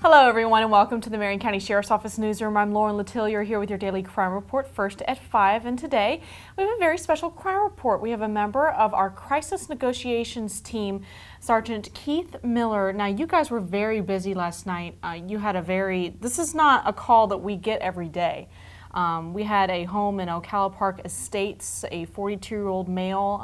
Hello everyone and welcome to the Marion County Sheriff's Office Newsroom. I'm Lauren Letelier here with your daily crime report, first at 5, and today we have a very special crime report. We have a member of our Crisis Negotiations team, Sergeant Keith Miller. Now you guys were very busy last night. This is not a call that we get every day. We had a home in Ocala Park Estates, a 42-year-old male,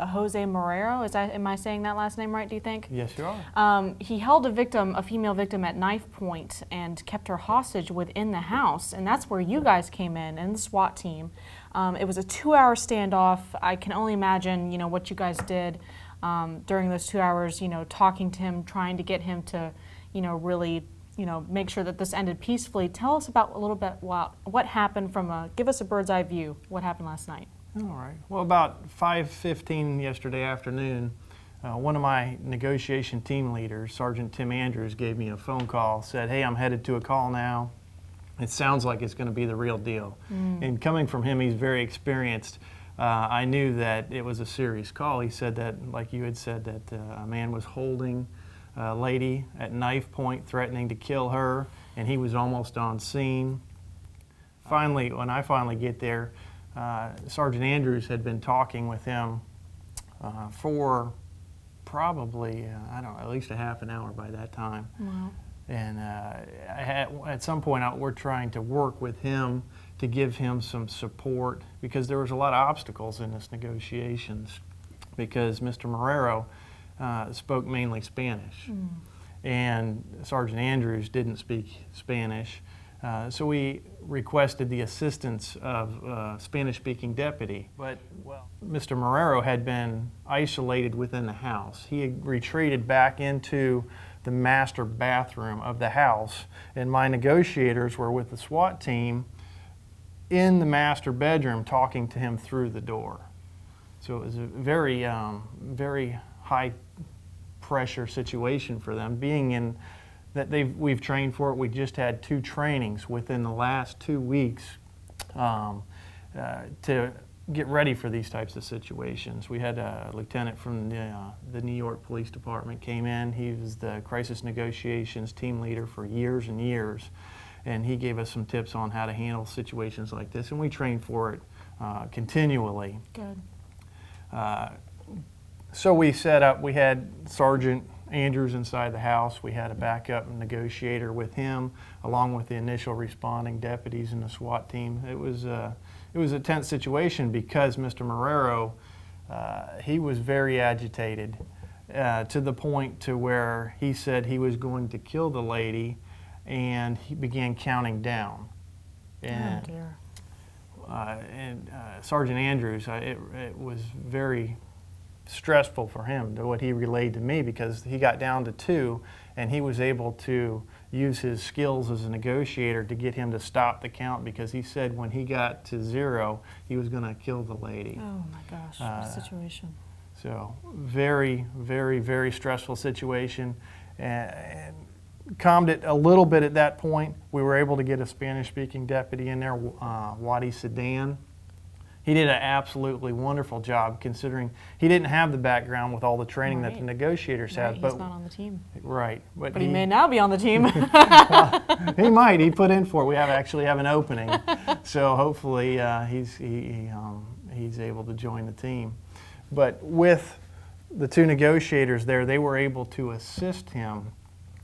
Jose Marrero. Am I saying that last name right, do you think? Yes, you are. He held a female victim at knife point and kept her hostage within the house, and that's where you guys came in and the SWAT team. It was a 2-hour standoff. I can only imagine, what you guys did during those 2 hours, talking to him, trying to get him to, really make sure that this ended peacefully. Tell us about a little bit what happened give us a bird's eye view, what happened last night. All right. Well, about 5:15 yesterday afternoon, one of my negotiation team leaders, Sergeant Tim Andrews, gave me a phone call, said, "Hey, I'm headed to a call now. It sounds like it's going to be the real deal." And coming from him, he's very experienced. I knew that it was a serious call. He said that, like you had said, that a man was holding a lady at knife point, threatening to kill her, and he was almost on scene. When I finally get there, Sergeant Andrews had been talking with him for probably, at least a half an hour by that time. Wow. And at some point we're trying to work with him to give him some support, because there was a lot of obstacles in this negotiations, because Mr. Marrero spoke mainly Spanish, and Sergeant Andrews didn't speak Spanish, so we requested the assistance of a Spanish-speaking deputy. But Mr. Marrero had been isolated within the house. He had retreated back into the master bathroom of the house, and my negotiators were with the SWAT team in the master bedroom talking to him through the door. So it was a very, very high pressure situation for them, being in that we've trained for it. We just had 2 trainings within the last 2 weeks to get ready for these types of situations. We had a lieutenant from the New York Police Department came in. He was the Crisis Negotiations team leader for years and years, and he gave us some tips on how to handle situations like this, and we trained for it continually. Good. So we set up, we had Sergeant Andrews inside the house. We had a backup negotiator with him, along with the initial responding deputies and the SWAT team. It was a tense situation because Mr. Marrero, he was very agitated to the point to where he said he was going to kill the lady, and he began counting down. And, oh dear. Sergeant Andrews, it was very stressful for him, to what he relayed to me, because he got down to 2 and he was able to use his skills as a negotiator to get him to stop the count, because he said when he got to 0 he was going to kill the lady. Oh my gosh, what a situation. So very, very, very stressful situation, and calmed it a little bit at that point. We were able to get a Spanish-speaking deputy in there, Wadi Sedan. He did an absolutely wonderful job, considering he didn't have the background with all the training that the negotiators have. He's not on the team. Right. But he may now be on the team. Well, he might. He put in for it. We actually have an opening. So hopefully he's able to join the team. But with the 2 negotiators there, they were able to assist him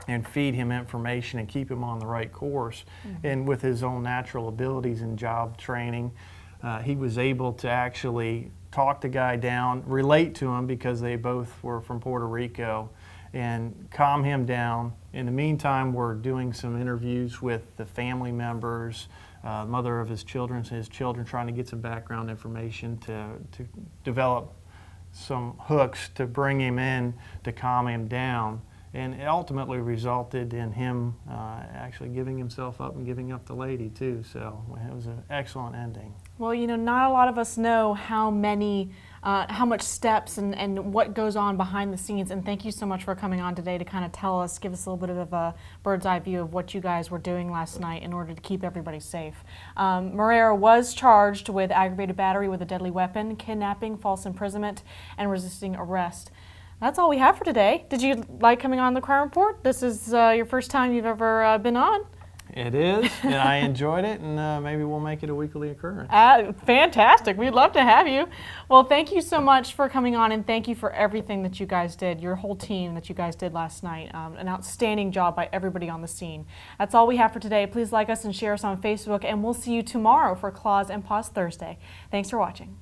and feed him information and keep him on the right course. And with his own natural abilities and job training, he was able to actually talk the guy down, relate to him, because they both were from Puerto Rico, and calm him down. In the meantime, we're doing some interviews with the family members, mother of his children, trying to get some background information to develop some hooks to bring him in to calm him down. And it ultimately resulted in him actually giving himself up and giving up the lady too. So it was an excellent ending. Well, not a lot of us know how much steps and what goes on behind the scenes. And thank you so much for coming on today to kind of give us a little bit of a bird's eye view of what you guys were doing last night in order to keep everybody safe. Marrero was charged with aggravated battery with a deadly weapon, kidnapping, false imprisonment, and resisting arrest. That's all we have for today. Did you like coming on the Crime Report? This is your first time you've ever been on. It is, and I enjoyed it, and maybe we'll make it a weekly occurrence. Fantastic. We'd love to have you. Well, thank you so much for coming on, and thank you for everything that you guys did, your whole team that you guys did last night. An outstanding job by everybody on the scene. That's all we have for today. Please like us and share us on Facebook, and we'll see you tomorrow for Claws and Paws Thursday. Thanks for watching.